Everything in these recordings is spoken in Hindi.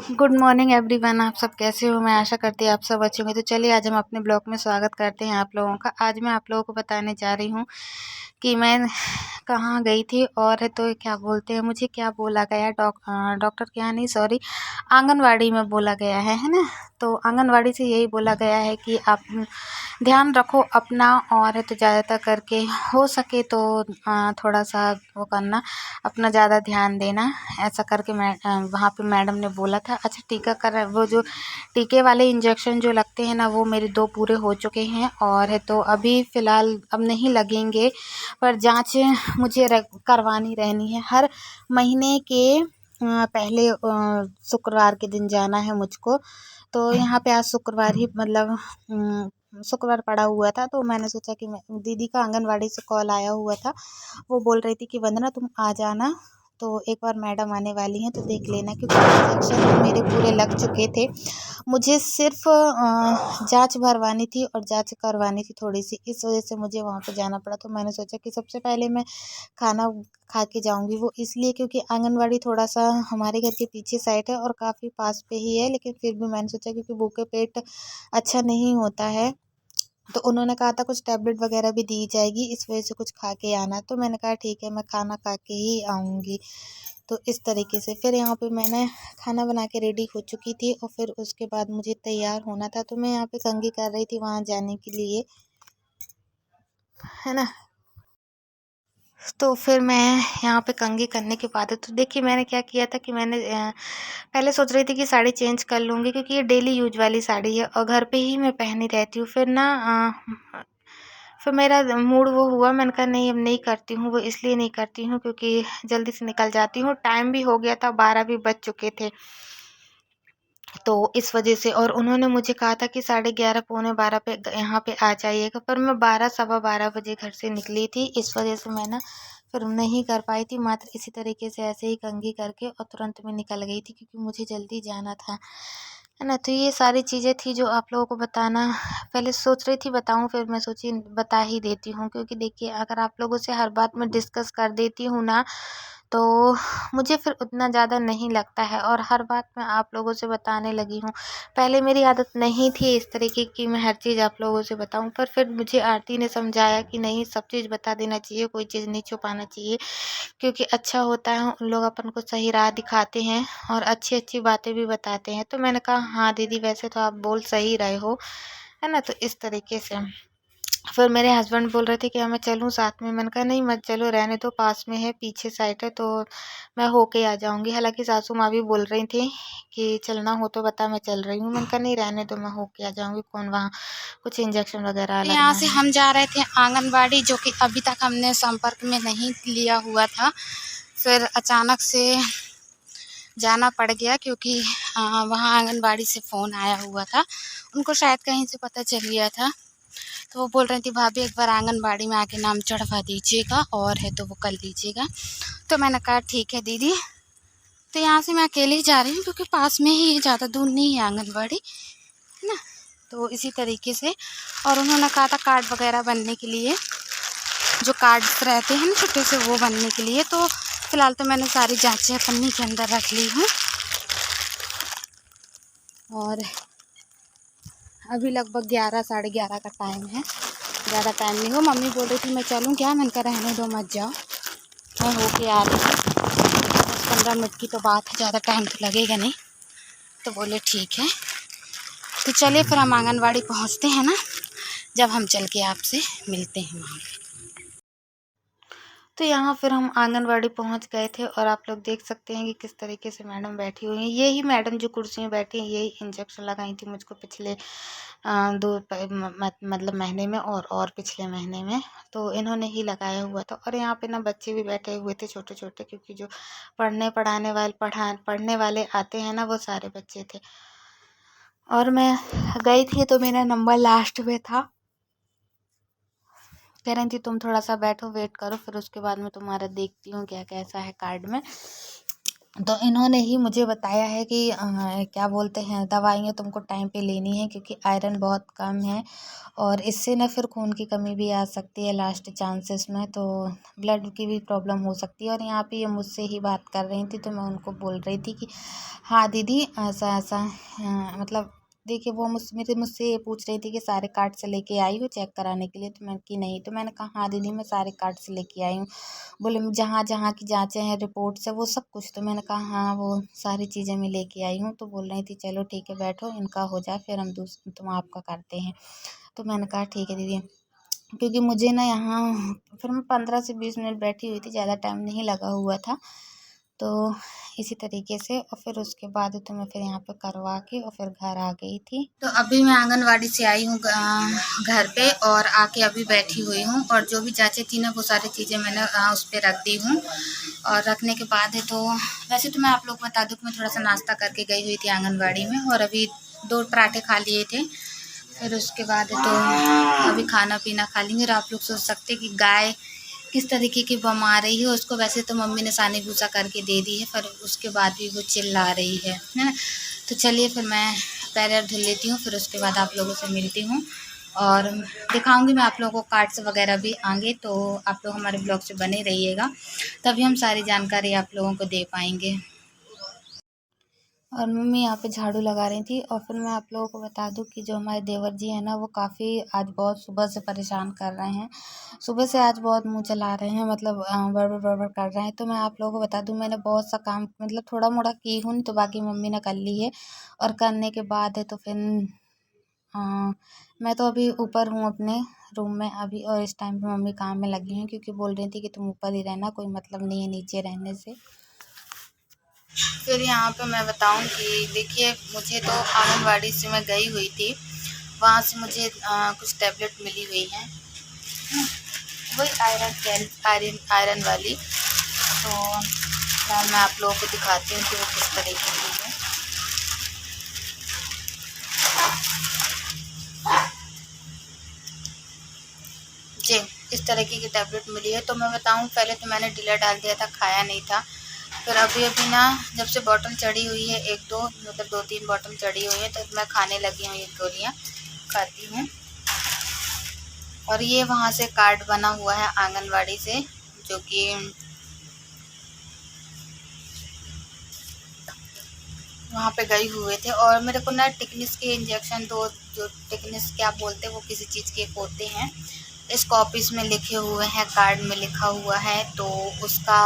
Good morning everyone. आप सब कैसे हो? मैं आशा करती हूँ आप सब अच्छे होंगे। तो चलिए आज हम अपने ब्लॉग में स्वागत करते हैं आप लोगों का। आज मैं आप लोगों को बताने जा रही हूँ कि मैं कहाँ गई थी और तो क्या बोलते हैं, मुझे क्या बोला गया डॉक्टर के यहाँ नहीं, सॉरी, आंगनवाड़ी में बोला गया है ना। तो आंगनवाड़ी से यही बोला गया है कि आप ध्यान रखो अपना, और तो ज़्यादातर करके हो सके तो थोड़ा सा वो करना, अपना ज़्यादा ध्यान देना, ऐसा करके मैं वहाँ पे मैडम ने बोला था। अच्छा, टीकाकरण, वो जो टीके वाले इंजेक्शन जो लगते हैं ना, वो मेरे 2 पूरे हो चुके हैं और है तो अभी फ़िलहाल अब नहीं लगेंगे, पर जांच मुझे करवानी रहनी है। हर महीने के पहले शुक्रवार के दिन जाना है मुझको। तो यहाँ पे आज शुक्रवार ही, मतलब शुक्रवार पड़ा हुआ था, तो मैंने सोचा कि मैं, दीदी का आंगनवाड़ी से कॉल आया हुआ था, वो बोल रही थी कि वंदना तुम आ जाना, तो एक बार मैडम आने वाली हैं तो देख लेना, क्योंकि इंजेक्शन मेरे पूरे लग चुके थे। मुझे सिर्फ जांच भरवानी थी और जांच करवानी थी थोड़ी सी, इस वजह से मुझे वहाँ पे जाना पड़ा। तो मैंने सोचा कि सबसे पहले मैं खाना खा के जाऊँगी, वो इसलिए क्योंकि आंगनवाड़ी थोड़ा सा हमारे घर के पीछे साइड है और काफ़ी पास पे ही है, लेकिन फिर भी मैंने सोचा क्योंकि भूखे पेट अच्छा नहीं होता है, तो उन्होंने कहा था कुछ टैबलेट वगैरह भी दी जाएगी, इस वजह से कुछ खा के आना। तो मैंने कहा ठीक है, मैं खाना खा के ही आऊँगी। तो इस तरीके से फिर यहाँ पे मैंने खाना बना के रेडी हो चुकी थी और फिर उसके बाद मुझे तैयार होना था, तो मैं यहाँ पे कंघी कर रही थी वहाँ जाने के लिए, है ना। तो फिर मैं यहाँ पे कंघी करने के बाद, तो देखिए मैंने क्या किया था कि मैंने पहले सोच रही थी कि साड़ी चेंज कर लूँगी, क्योंकि ये डेली यूज वाली साड़ी है और घर पे ही मैं पहनी रहती हूँ। फिर ना फिर मेरा मूड वो हुआ, मैंने कहा नहीं, अब नहीं करती हूँ। वो इसलिए नहीं करती हूँ क्योंकि जल्दी से निकल जाती हूँ, टाइम भी हो गया था, 12 भी बज चुके थे, तो इस वजह से। और उन्होंने मुझे कहा था कि 11:30 पौने 12 पे यहाँ पे आ जाइएगा, पर मैं 12 सवा 12 बजे घर से निकली थी, इस वजह से मैं ना फिर नहीं कर पाई थी। मात्र इसी तरीके से ऐसे ही कंघी करके और तुरंत मैं निकल गई थी, क्योंकि मुझे जल्दी जाना था, है ना। तो ये सारी चीज़ें थी जो आप लोगों को बताना, पहले सोच रही थी बताऊँ, फिर मैं सोची बता ही देती हूँ, क्योंकि देखिए अगर आप लोगों से हर बात मैं डिस्कस कर देती हूँ ना, तो मुझे फिर उतना ज़्यादा नहीं लगता है, और हर बात मैं आप लोगों से बताने लगी हूँ। पहले मेरी आदत नहीं थी इस तरीके की मैं हर चीज़ आप लोगों से बताऊँ, पर फिर मुझे आरती ने समझाया कि नहीं, सब चीज़ बता देना चाहिए, कोई चीज़ नहीं छुपाना चाहिए, क्योंकि अच्छा होता है उन लोग अपन को सही राह दिखाते हैं और अच्छी-अच्छी बातें भी बताते हैं। तो मैंने कहा हाँ दीदी, वैसे तो आप बोल सही रहे हो, है ना। तो इस तरीके से फिर मेरे हस्बैंड बोल रहे थे कि मैं चलूँ साथ में, मैंने कहा नहीं मत चलो, रहने दो, पास में है, पीछे साइड है, तो मैं होके आ जाऊँगी। हालाँकि सासू माँ भी बोल रही थी कि चलना हो तो बता, मैं चल रही हूँ। मैंने कहा नहीं, रहने दो, मैं होके आ जाऊँगी, कौन वहाँ कुछ इंजेक्शन वगैरह लगना है। यहाँ से हम जा रहे थे आंगनबाड़ी, जो कि अभी तक हमने संपर्क में नहीं लिया हुआ था, फिर अचानक से जाना पड़ गया, क्योंकि वहाँ आंगनबाड़ी से फ़ोन आया हुआ था, उनको शायद कहीं से पता चल गया था। तो वो बोल रही थी भाभी एक बार आंगनबाड़ी में आके नाम चढ़वा दीजिएगा, और है तो वो कर लीजिएगा। तो मैंने कहा ठीक है दीदी। तो यहाँ से मैं अकेले ही जा रही हूँ, क्योंकि पास में ही है, ज़्यादा दूर नहीं है आंगनबाड़ी, है ना। तो इसी तरीके से, और उन्होंने कहा था कार्ड वगैरह बनने के लिए, जो कार्ड्स रहते हैं ना छोटे से, वो बनने के लिए। तो फ़िलहाल तो मैंने सारी जाँचें पन्नी के अंदर रख ली हूँ, और अभी लगभग 11 साढ़े 11 का टाइम है, ज़्यादा टाइम नहीं हो। मम्मी बोल रही थी मैं चलूँ क्या, मैंने कहा रहने दो, मत जाओ, मैं होके आ रही हूँ, 10-15 मिनट की तो बात है, ज़्यादा टाइम तो लगेगा नहीं। तो बोले ठीक है। तो चलिए फिर हम आंगनबाड़ी पहुँचते हैं ना, जब हम चल के आपसे मिलते हैं वहाँ पे। तो यहाँ फिर हम आंगनबाड़ी पहुँच गए थे, और आप लोग देख सकते हैं कि किस तरीके से मैडम बैठी हुई हैं। यही मैडम जो कुर्सी में बैठी हैं, यही इंजेक्शन लगाई थी मुझको पिछले मतलब महीने में, और पिछले महीने में, तो इन्होंने ही लगाया हुआ था। और यहाँ पे ना बच्चे भी बैठे हुए थे छोटे छोटे, क्योंकि जो पढ़ने वाले आते हैं ना, वो सारे बच्चे थे। और मैं गई थी तो मेरा नंबर लास्ट में था, कह रही थी तुम थोड़ा सा बैठो, वेट करो, फिर उसके बाद में तुम्हारा देखती हूँ क्या कैसा है कार्ड में। तो इन्होंने ही मुझे बताया है कि क्या बोलते हैं, दवाइयाँ तुमको टाइम पे लेनी है क्योंकि आयरन बहुत कम है और इससे ना फिर खून की कमी भी आ सकती है लास्ट चांसेस में, तो ब्लड की भी प्रॉब्लम हो सकती है। और यहाँ पे ये मुझसे ही बात कर रही थी तो मैं उनको बोल रही थी कि हाँ दीदी ऐसा ऐसा, मतलब देखिए वो मुझसे ये पूछ रही थी कि सारे कार्ड से लेके आई हो चेक कराने के लिए, तो मैंने कि नहीं, तो मैंने कहा हाँ दीदी मैं सारे कार्ड से लेके आई हूँ। बोले जहाँ जहाँ की जाँचें हैं रिपोर्ट्स है वो सब कुछ, तो मैंने कहा हाँ वो सारी चीज़ें मैं लेके आई हूँ। तो बोल रही थी चलो ठीक है बैठो, इनका हो जाए फिर हम तुम आपका करते हैं। तो मैंने कहा ठीक है दीदी, क्योंकि मुझे ना यहाँ फिर मैं 15 से 20 मिनट बैठी हुई थी, ज़्यादा टाइम नहीं लगा हुआ था। तो इसी तरीके से और फिर उसके बाद तो मैं फिर यहाँ पे करवा के और फिर घर आ गई थी। तो अभी मैं आंगनवाड़ी से आई हूँ घर पे और आके अभी बैठी हुई हूँ और जो भी जाँचें थी ना वो सारी चीज़ें मैंने उस पर रख दी हूँ। और रखने के बाद है तो वैसे तो मैं आप लोग को बता दूँ कि मैं थोड़ा सा नाश्ता करके गई हुई थी आंगनवाड़ी में और अभी 2 पराठे खा लिए थे। फिर उसके बाद तो अभी खाना पीना खा लेंगे। और आप लोग सोच सकते हैं कि गाय किस तरीके की बमा रही है उसको, वैसे तो मम्मी ने सानी भूसा करके दे दी है पर उसके बाद भी वो चिल्ला रही है ना। तो चलिए फिर मैं पैर वैर धुल लेती हूँ, फिर उसके बाद आप लोगों से मिलती हूँ और दिखाऊंगी मैं आप लोगों को कार्ड्स वगैरह भी आएंगे, तो आप लोग हमारे ब्लॉग से बने रहिएगा, तभी हम सारी जानकारी आप लोगों को दे पाएंगे। और मम्मी यहाँ पे झाड़ू लगा रही थी। और फिर मैं आप लोगों को बता दूँ कि जो हमारे देवर जी हैं ना वो काफ़ी आज बहुत सुबह से परेशान कर रहे हैं। सुबह से आज बहुत मुँह चला रहे हैं, मतलब बड़बड़ बड़बड़ कर रहे हैं। तो मैं आप लोगों को बता दूँ मैंने बहुत सा काम मतलब थोड़ा मोड़ा की हूँ, तो बाकी मम्मी ने कर ली है। और करने के बाद है तो फिर मैं तो अभी ऊपर हूँ अपने रूम में अभी, और इस टाइम पे मम्मी काम में लगी हैं क्योंकि बोल रही थी कि तुम ऊपर ही रहना, कोई मतलब नहीं है नीचे रहने से। फिर यहाँ पे मैं बताऊँ कि देखिए मुझे तो आंगनवाड़ी से मैं गई हुई थी, वहाँ से मुझे कुछ टैबलेट मिली हुई हैं, वही आयरन वाली। तो मैं आप लोगों को दिखाती हूँ कि वो किस तरीके की है। जी इस तरीके की टैबलेट मिली है। तो मैं बताऊँ पहले तो मैंने डीला डाल दिया था, खाया नहीं था। फिर अभी अभी ना जब से बॉटल चढ़ी हुई है, 1-2 मतलब 2-3 बॉटल चढ़ी हुई है, तो मैं खाने लगी हूँ, ये गोलियाँ खाती हूँ। और ये वहाँ से कार्ड बना हुआ है आंगनवाड़ी से, जो कि वहाँ पे गए हुए थे। और मेरे को ना टिकनिस के इंजेक्शन दो, जो टिकनिस क्या बोलते हैं वो किसी चीज़ के होते हैं, इस कॉपीज़ में लिखे हुए हैं, कार्ड में लिखा हुआ है, तो उसका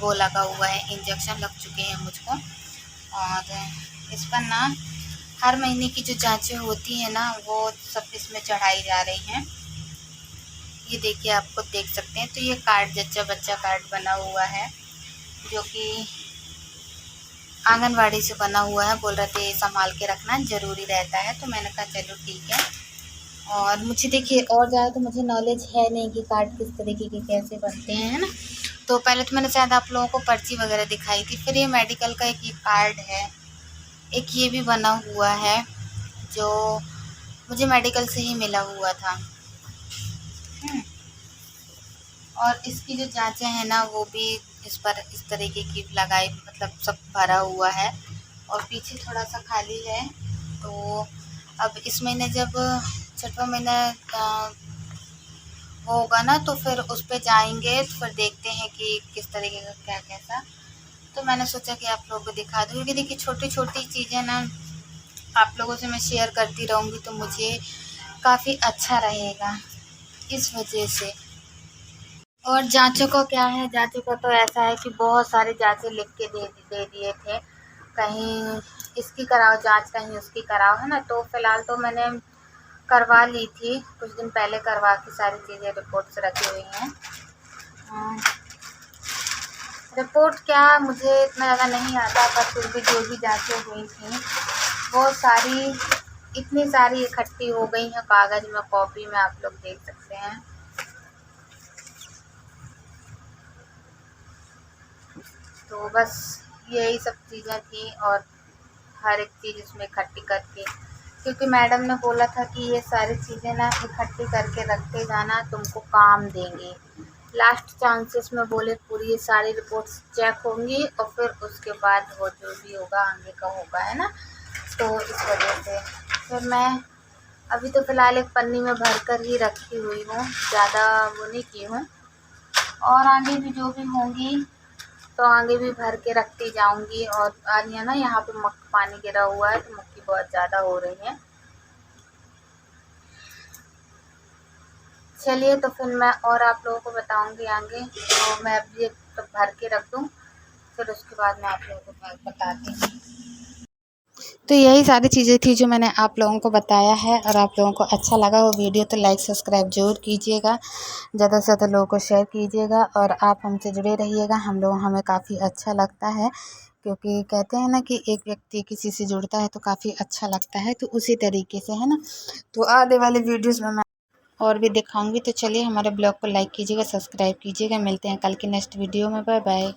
वो लगा हुआ है, इंजेक्शन लग चुके हैं मुझको। और इस पर ना हर महीने की जो जांचें होती हैं ना वो सब इसमें चढ़ाई जा रही हैं। ये देखिए आप खुद देख सकते हैं। तो ये कार्ड जच्चा बच्चा कार्ड बना हुआ है, जो कि आंगनवाड़ी से बना हुआ है। बोल रहे थे संभाल के रखना ज़रूरी रहता है, तो मैंने कहा चलो ठीक है। और मुझे देखिए और ज़्यादा तो मुझे नॉलेज है नहीं कि कार्ड किस तरीके के कैसे बनते हैं, है ना। तो पहले तो मैंने शायद आप लोगों को पर्ची वगैरह दिखाई थी। फिर ये मेडिकल का एक ये कार्ड है, एक ये भी बना हुआ है जो मुझे मेडिकल से ही मिला हुआ था। और इसकी जो जाँचें हैं ना वो भी इस पर इस तरीके की लगाई, मतलब सब भरा हुआ है और पीछे थोड़ा सा खाली है। तो अब इस महीने जब 6वां महीना होगा ना तो फिर उस पे जाएंगे, तो फिर देखते हैं कि किस तरीके का क्या कैसा। तो मैंने सोचा कि आप लोगों को दिखा दूँ, क्योंकि देखिए छोटी छोटी चीज़ें ना आप लोगों से मैं शेयर करती रहूँगी तो मुझे काफ़ी अच्छा रहेगा इस वजह से। और जाँचों का क्या है, जाँचों का तो ऐसा है कि बहुत सारी जाँचें लिख के दे दिए थे, कहीं इसकी कराओ जाँच, कहीं उसकी कराओ, है ना। तो फ़िलहाल तो मैंने करवा ली थी, कुछ दिन पहले करवा के सारी चीज़ें रिपोर्ट्स रखी हुई हैं। रिपोर्ट क्या मुझे इतना ज़्यादा नहीं आता, पर फिर भी जो भी जाँचें हुई थी वो सारी इतनी सारी इकट्ठी हो गई हैं कागज़ में, कॉपी में, आप लोग देख सकते हैं। तो बस यही सब चीज़ें थी और हर एक चीज़ इसमें इकट्ठी करके, क्योंकि मैडम ने बोला था कि ये सारी चीज़ें ना इकट्ठी करके रखते जाना, तुमको काम देंगे। लास्ट चांसेस में बोले पूरी ये सारी रिपोर्ट्स चेक होंगी और फिर उसके बाद वो जो भी होगा आगे का होगा, है ना। तो इस वजह से फिर मैं अभी तो फ़िलहाल एक पन्नी में भर कर ही रखी हुई हूँ, ज़्यादा वो नहीं की हूँ। और आगे भी जो भी होंगी तो आगे भी भर के रखती जाऊंगी। और आज ना यहाँ पे पानी गिरा हुआ है तो मक्खी बहुत ज़्यादा हो रही है। चलिए तो फिर मैं और आप लोगों को बताऊंगी आगे। तो मैं अभी ये तो भर के रख दूँ, फिर उसके बाद मैं आप लोगों को बताती हूँ। तो यही सारी चीज़ें थी जो मैंने आप लोगों को बताया है। और आप लोगों को अच्छा लगा वो वीडियो तो लाइक सब्सक्राइब ज़रूर कीजिएगा, ज़्यादा से ज़्यादा लोगों को शेयर कीजिएगा और आप हमसे जुड़े रहिएगा। हमें काफ़ी अच्छा लगता है, क्योंकि कहते हैं ना कि एक व्यक्ति किसी से जुड़ता है तो काफ़ी अच्छा लगता है, तो उसी तरीके से, है ना। तो आने वाले वीडियोज़ में मैं और भी दिखाऊंगी। तो चलिए हमारे ब्लॉग को लाइक कीजिएगा, सब्सक्राइब कीजिएगा। मिलते हैं कल की नेक्स्ट वीडियो में। Bye bye.